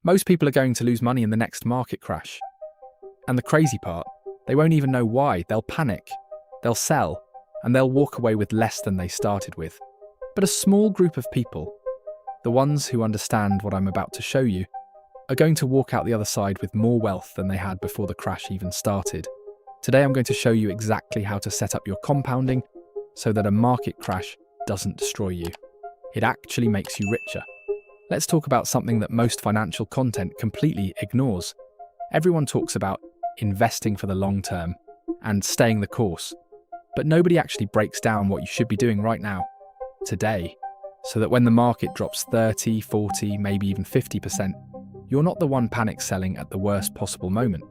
Most people are going to lose money in the next market crash. And the crazy part, they won't even know why. They'll panic, they'll sell, and they'll walk away with less than they started with. But a small group of people, the ones who understand what I'm about to show you, are going to walk out the other side with more wealth than they had before the crash even started. Today I'm going to show you exactly how to set up your compounding so that a market crash doesn't destroy you. It actually makes you richer. Let's talk about something that most financial content completely ignores. Everyone talks about investing for the long term and staying the course, but nobody actually breaks down what you should be doing right now, today, so that when the market drops 30, 40, maybe even 50%, you're not the one panic selling at the worst possible moment.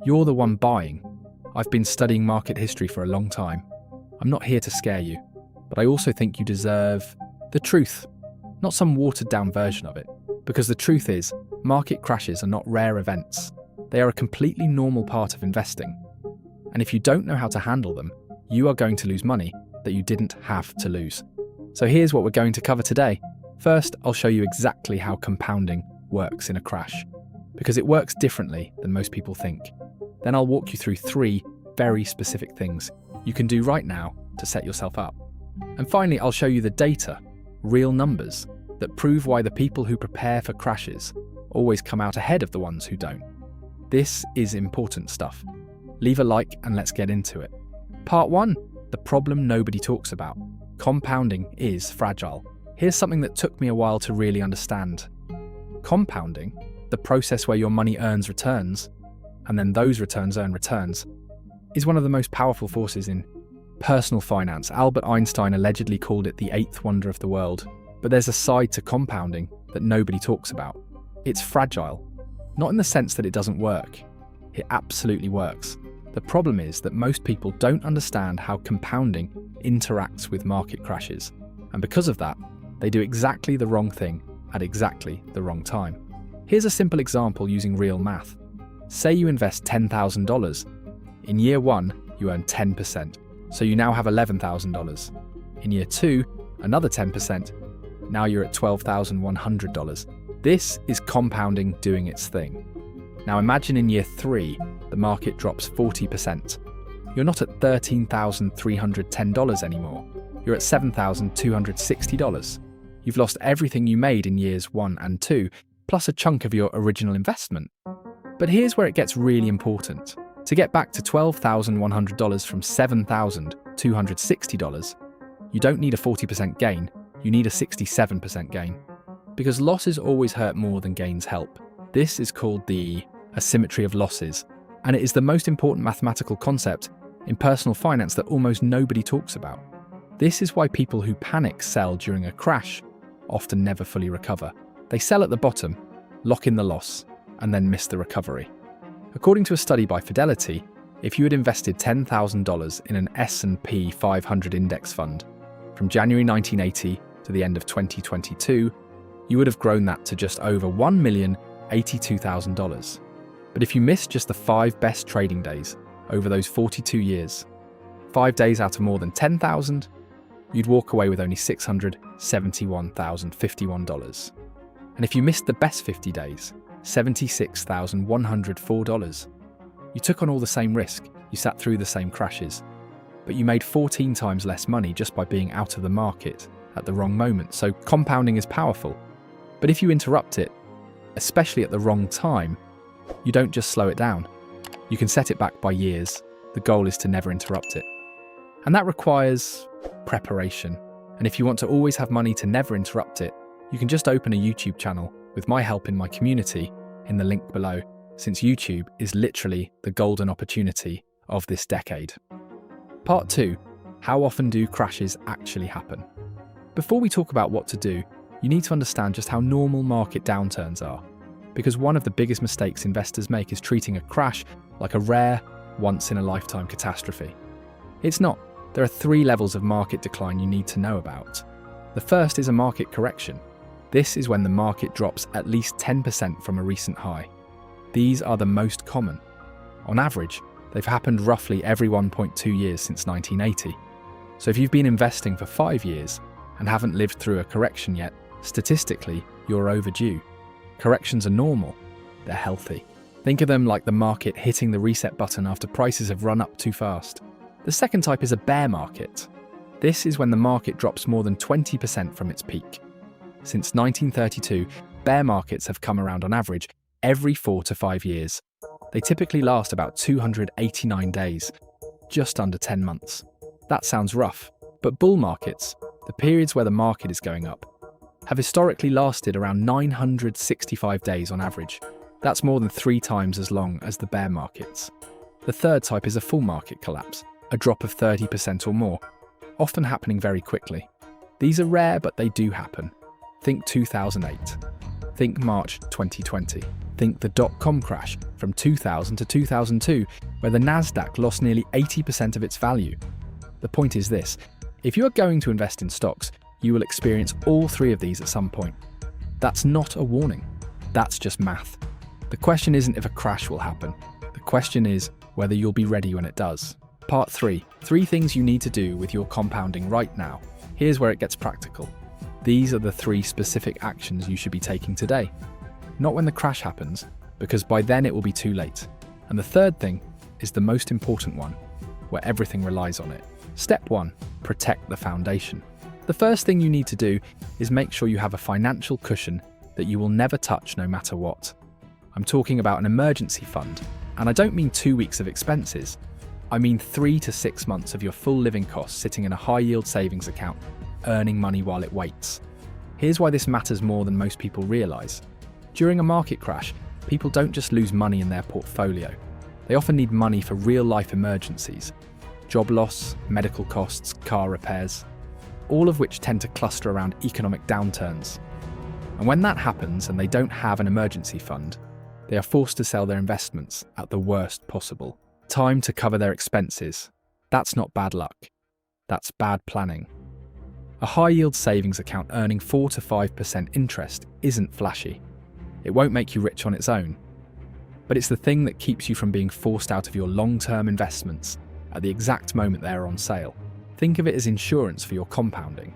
You're the one buying. I've been studying market history for a long time. I'm not here to scare you, but I also think you deserve the truth, not some watered down version of it. Because the truth is, market crashes are not rare events. They are a completely normal part of investing. And if you don't know how to handle them, you are going to lose money that you didn't have to lose. So here's what we're going to cover today. First, I'll show you exactly how compounding works in a crash, because it works differently than most people think. Then I'll walk you through 3 very specific things you can do right now to set yourself up. And finally, I'll show you the data, real numbers, that prove why the people who prepare for crashes always come out ahead of the ones who don't. This is important stuff. Leave a like and let's get into it. Part 1, the problem nobody talks about. Compounding is fragile. Here's something that took me a while to really understand. Compounding, the process where your money earns returns, and then those returns earn returns, is one of the most powerful forces in personal finance. Albert Einstein allegedly called it the 8th wonder of the world. But there's a side to compounding that nobody talks about. It's fragile, not in the sense that it doesn't work. It absolutely works. The problem is that most people don't understand how compounding interacts with market crashes. And because of that, they do exactly the wrong thing at exactly the wrong time. Here's a simple example using real math. Say you invest $10,000. In year 1, you earn 10%. So you now have $11,000. In year 2, another 10%. Now you're at $12,100. This is compounding doing its thing. Now imagine in year 3, the market drops 40%. You're not at $13,310 anymore. You're at $7,260. You've lost everything you made in years 1 and 2, plus a chunk of your original investment. But here's where it gets really important. To get back to $12,100 from $7,260, you don't need a 40% gain, you need a 67% gain. Because losses always hurt more than gains help. This is called the asymmetry of losses, and it is the most important mathematical concept in personal finance that almost nobody talks about. This is why people who panic sell during a crash often never fully recover. They sell at the bottom, lock in the loss, and then miss the recovery. According to a study by Fidelity, if you had invested $10,000 in an S&P 500 index fund from January 1980 to the end of 2022, you would have grown that to just over $1,082,000. But if you missed just the 5 best trading days over those 42 years, 5 days out of more than 10,000, you'd walk away with only $671,051. And if you missed the best 50 days, $76,104. You took on all the same risk, you sat through the same crashes, but you made 14 times less money just by being out of the market at the wrong moment. So compounding is powerful. But if you interrupt it, especially at the wrong time, you don't just slow it down. You can set it back by years. The goal is to never interrupt it. And that requires preparation. And if you want to always have money to never interrupt it, you can just open a YouTube channel with my help in my community in the link below, since YouTube is literally the golden opportunity of this decade. Part 2. How often do crashes actually happen? Before we talk about what to do, you need to understand just how normal market downturns are, because one of the biggest mistakes investors make is treating a crash like a rare, once-in-a-lifetime catastrophe. It's not. There are 3 levels of market decline you need to know about. The first is a market correction. This is when the market drops at least 10% from a recent high. These are the most common. On average, they've happened roughly every 1.2 years since 1980. So if you've been investing for 5 years and haven't lived through a correction yet, statistically, you're overdue. Corrections are normal. They're healthy. Think of them like the market hitting the reset button after prices have run up too fast. The second type is a bear market. This is when the market drops more than 20% from its peak. Since 1932, bear markets have come around on average every 4 to 5 years. They typically last about 289 days, just under 10 months. That sounds rough, but bull markets, the periods where the market is going up, have historically lasted around 965 days on average. That's more than 3 times as long as the bear markets. The third type is a full market collapse, a drop of 30% or more, often happening very quickly. These are rare, but they do happen. Think 2008. Think March 2020. Think the dot-com crash from 2000 to 2002, where the Nasdaq lost nearly 80% of its value. The point is this: if you are going to invest in stocks, you will experience all 3 of these at some point. That's not a warning. That's just math. The question isn't if a crash will happen. The question is whether you'll be ready when it does. Part 3. 3 things you need to do with your compounding right now. Here's where it gets practical. These are the 3 specific actions you should be taking today. Not when the crash happens, because by then it will be too late. And the third thing is the most important one, where everything relies on it. Step 1. Protect the foundation. The first thing you need to do is make sure you have a financial cushion that you will never touch no matter what. I'm talking about an emergency fund, and I don't mean 2 weeks of expenses. I mean 3 to 6 months of your full living costs sitting in a high-yield savings account, earning money while it waits. Here's why this matters more than most people realise. During a market crash, people don't just lose money in their portfolio. They often need money for real-life emergencies. Job loss, medical costs, car repairs, all of which tend to cluster around economic downturns. And when that happens and they don't have an emergency fund, they are forced to sell their investments at the worst possible time to cover their expenses. That's not bad luck. That's bad planning. A high-yield savings account earning 4 to 5% interest isn't flashy. It won't make you rich on its own. But it's the thing that keeps you from being forced out of your long-term investments at the exact moment they are on sale. Think of it as insurance for your compounding.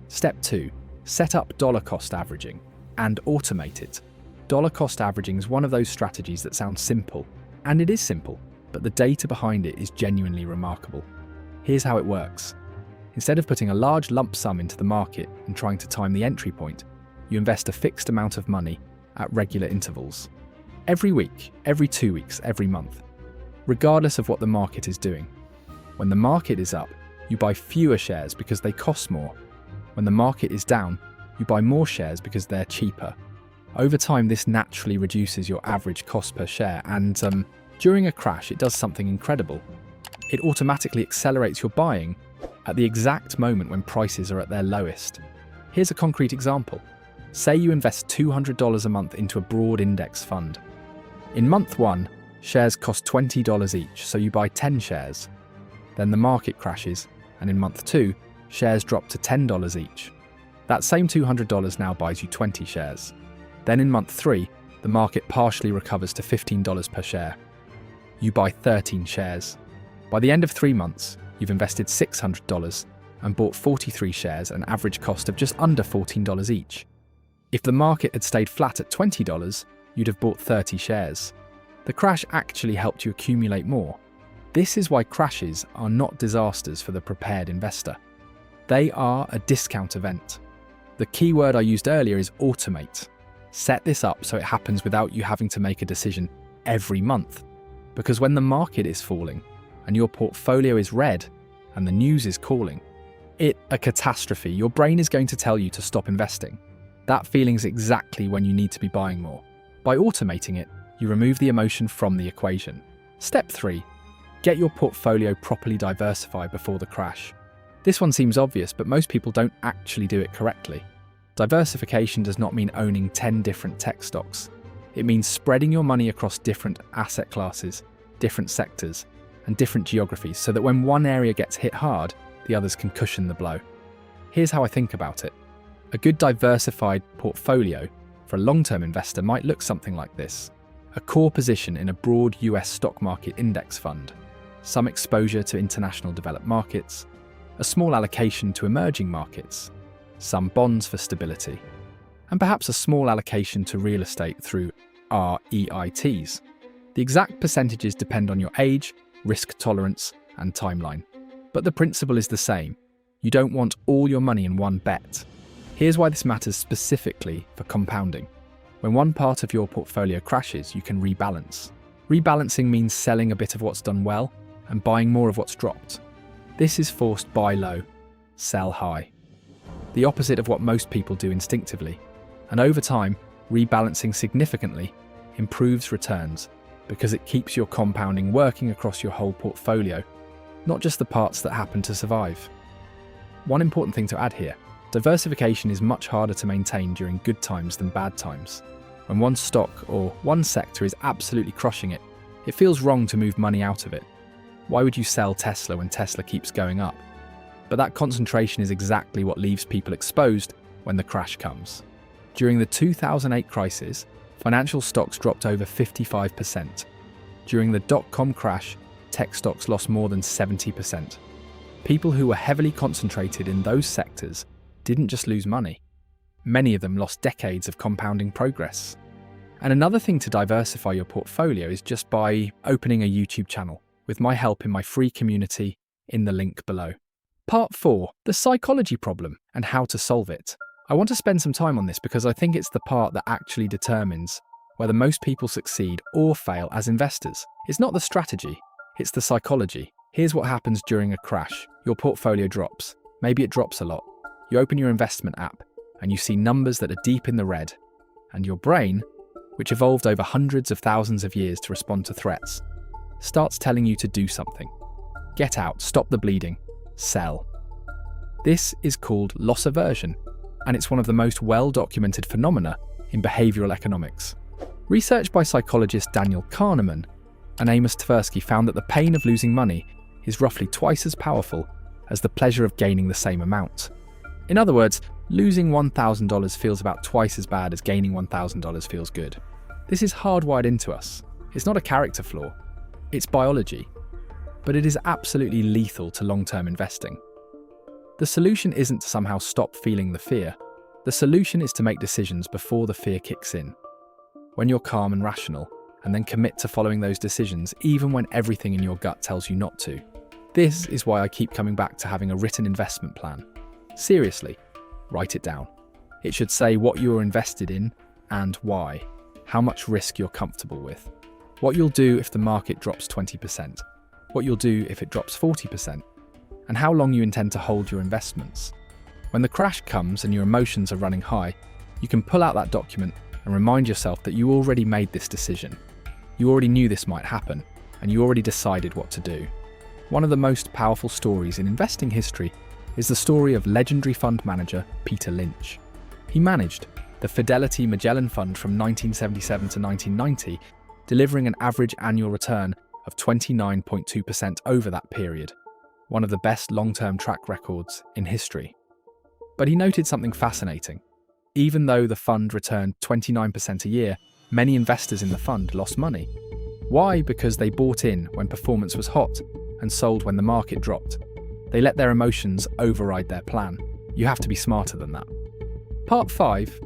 Step 2. Set up dollar cost averaging and automate it. Dollar cost averaging is one of those strategies that sounds simple, and it is simple, but the data behind it is genuinely remarkable. Here's how it works. Instead of putting a large lump sum into the market and trying to time the entry point, you invest a fixed amount of money at regular intervals. Every week, every 2 weeks, every month, regardless of what the market is doing. When the market is up, you buy fewer shares because they cost more. When the market is down, you buy more shares because they're cheaper. Over time, this naturally reduces your average cost per share, and during a crash, it does something incredible. It automatically accelerates your buying at the exact moment when prices are at their lowest. Here's a concrete example. Say you invest $200 a month into a broad index fund. In month 1, shares cost $20 each, so you buy 10 shares. Then the market crashes, and in month 2, shares drop to $10 each. That same $200 now buys you 20 shares. Then in month 3, the market partially recovers to $15 per share. You buy 13 shares. By the end of 3 months, you've invested $600 and bought 43 shares at an average cost of just under $14 each. If the market had stayed flat at $20, you'd have bought 30 shares. The crash actually helped you accumulate more. This is why crashes are not disasters for the prepared investor. They are a discount event. The key word I used earlier is automate. Set this up so it happens without you having to make a decision every month. Because when the market is falling and your portfolio is red and the news is calling it a catastrophe, your brain is going to tell you to stop investing. That feeling is exactly when you need to be buying more. By automating it, you remove the emotion from the equation. Step 3. Get your portfolio properly diversified before the crash. This one seems obvious, but most people don't actually do it correctly. Diversification does not mean owning 10 different tech stocks. It means spreading your money across different asset classes, different sectors, and different geographies so that when one area gets hit hard, the others can cushion the blow. Here's how I think about it. A good diversified portfolio for a long-term investor might look something like this. A core position in a broad US stock market index fund, some exposure to international developed markets, a small allocation to emerging markets, some bonds for stability. and perhaps a small allocation to real estate through REITs. The exact percentages depend on your age, risk tolerance, and timeline. But the principle is the same. You don't want all your money in one bet. Here's why this matters specifically for compounding. When one part of your portfolio crashes, you can rebalance. Rebalancing means selling a bit of what's done well and buying more of what's dropped. This is forced buy low, sell high. The opposite of what most people do instinctively. And over time, rebalancing significantly improves returns because it keeps your compounding working across your whole portfolio, not just the parts that happen to survive. One important thing to add here, diversification is much harder to maintain during good times than bad times. When one stock or one sector is absolutely crushing it, it feels wrong to move money out of it. Why would you sell Tesla when Tesla keeps going up? But that concentration is exactly what leaves people exposed when the crash comes. During the 2008 crisis, financial stocks dropped over 55%. During the dot-com crash, tech stocks lost more than 70%. People who were heavily concentrated in those sectors didn't just lose money. Many of them lost decades of compounding progress. And another thing to diversify your portfolio is just by opening a YouTube channel, with my help in my free community in the link below. Part 4, the psychology problem and how to solve it. I want to spend some time on this because I think it's the part that actually determines whether most people succeed or fail as investors. It's not the strategy, it's the psychology. Here's what happens during a crash. Your portfolio drops. Maybe it drops a lot. You open your investment app and you see numbers that are deep in the red. And your brain, which evolved over hundreds of thousands of years to respond to threats, starts telling you to do something. Get out, stop the bleeding, sell. This is called loss aversion, and it's one of the most well-documented phenomena in behavioral economics. Research by psychologist Daniel Kahneman and Amos Tversky found that the pain of losing money is roughly twice as powerful as the pleasure of gaining the same amount. In other words, losing $1,000 feels about twice as bad as gaining $1,000 feels good. This is hardwired into us. It's not a character flaw. It's biology. But it is absolutely lethal to long-term investing. The solution isn't to somehow stop feeling the fear. The solution is to make decisions before the fear kicks in. When you're calm and rational, and then commit to following those decisions even when everything in your gut tells you not to. This is why I keep coming back to having a written investment plan. Seriously, write it down. It should say what you are invested in and why, how much risk you're comfortable with, what you'll do if the market drops 20%, what you'll do if it drops 40%, and how long you intend to hold your investments. When the crash comes and your emotions are running high, you can pull out that document and remind yourself that you already made this decision. You already knew this might happen, and you already decided what to do. One of the most powerful stories in investing history is the story of legendary fund manager Peter Lynch. He managed the Fidelity Magellan Fund from 1977 to 1990, delivering an average annual return of 29.2% over that period, one of the best long-term track records in history. But he noted something fascinating. Even though the fund returned 29% a year, many investors in the fund lost money. Why? Because they bought in when performance was hot and sold when the market dropped. They let their emotions override their plan. You have to be smarter than that. Part 5.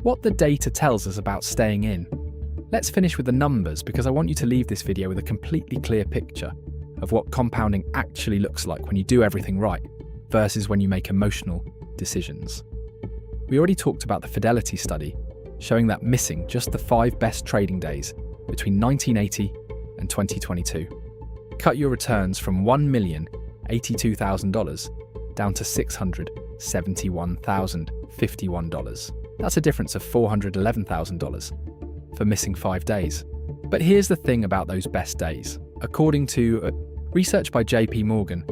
What the data tells us about staying in. Let's finish with the numbers because I want you to leave this video with a completely clear picture of what compounding actually looks like when you do everything right versus when you make emotional decisions. We already talked about the Fidelity study, showing that missing just the 5 best trading days between 1980 and 2022 cut your returns from $1,082,000 down to $671,051. That's a difference of $411,000 for missing 5 days. But here's the thing about those best days. According to research by JP Morgan,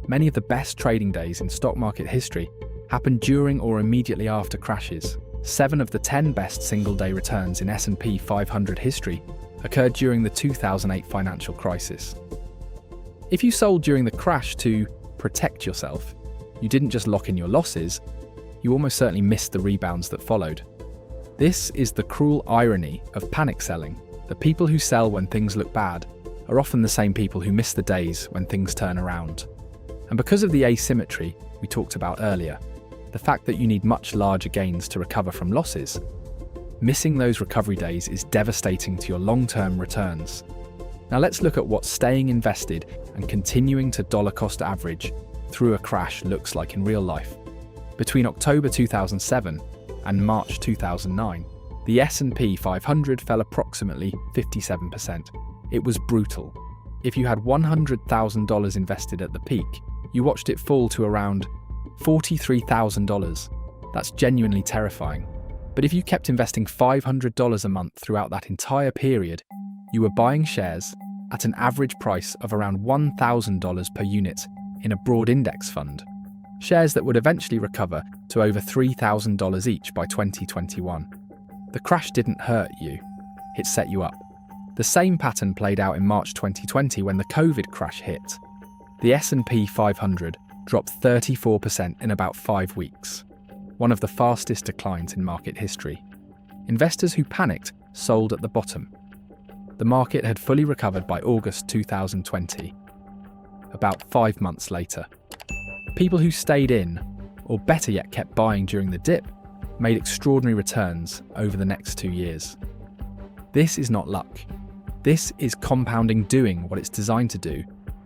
many of the best trading days in stock market history happened during or immediately after crashes. 7 of the 10 best single-day returns in S&P 500 history occurred during the 2008 financial crisis. If you sold during the crash to protect yourself, you didn't just lock in your losses, you almost certainly missed the rebounds that followed. This is the cruel irony of panic selling. The people who sell when things look bad are often the same people who miss the days when things turn around. And because of the asymmetry we talked about earlier, the fact that you need much larger gains to recover from losses. Missing those recovery days is devastating to your long-term returns. Now let's look at what staying invested and continuing to dollar cost average through a crash looks like in real life. Between October 2007 and March 2009, the S&P 500 fell approximately 57%. It was brutal. If you had $100,000 invested at the peak, you watched it fall to around $43,000. That's genuinely terrifying. But if you kept investing $500 a month throughout that entire period, you were buying shares at an average price of around $1,000 per unit in a broad index fund. Shares that would eventually recover to over $3,000 each by 2021. The crash didn't hurt you, it set you up. The same pattern played out in March 2020 when the COVID crash hit. The S&P 500 dropped 34% in about 5 weeks, one of the fastest declines in market history. Investors who panicked sold at the bottom. The market had fully recovered by August 2020, about 5 months later. People who stayed in, or better yet kept buying during the dip, made extraordinary returns over the next 2 years. This is not luck. This is compounding doing what it's designed to do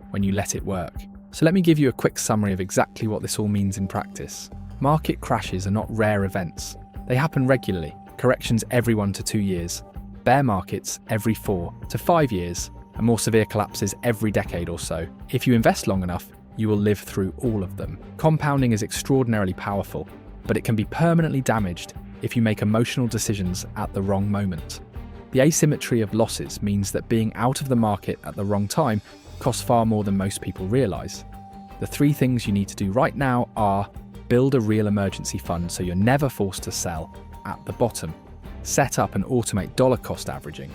when you let it work. So let me give you a quick summary of exactly what this all means in practice. Market crashes are not rare events. They happen regularly, corrections every 1 to 2 years, bear markets every 4 to 5 years, and more severe collapses every decade or so. If you invest long enough, you will live through all of them. Compounding is extraordinarily powerful, but it can be permanently damaged if you make emotional decisions at the wrong moment. The asymmetry of losses means that being out of the market at the wrong time costs far more than most people realise. The 3 things you need to do right now are: build a real emergency fund so you're never forced to sell at the bottom. Set up and automate dollar cost averaging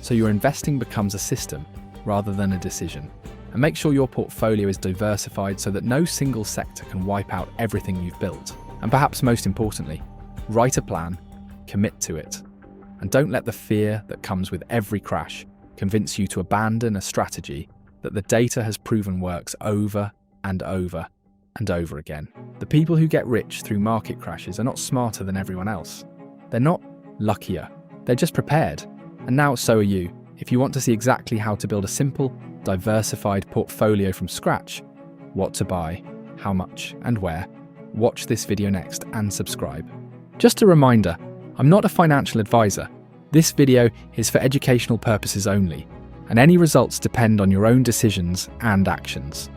so your investing becomes a system rather than a decision. And make sure your portfolio is diversified so that no single sector can wipe out everything you've built. And perhaps most importantly, write a plan, commit to it, and don't let the fear that comes with every crash convince you to abandon a strategy that the data has proven works over and over and over again. The people who get rich through market crashes are not smarter than everyone else. They're not luckier. They're just prepared. And now so are you. If you want to see exactly how to build a simple, diversified portfolio from scratch, what to buy, how much, and where, watch this video next and subscribe. Just a reminder, I'm not a financial advisor. This video is for educational purposes only, and any results depend on your own decisions and actions.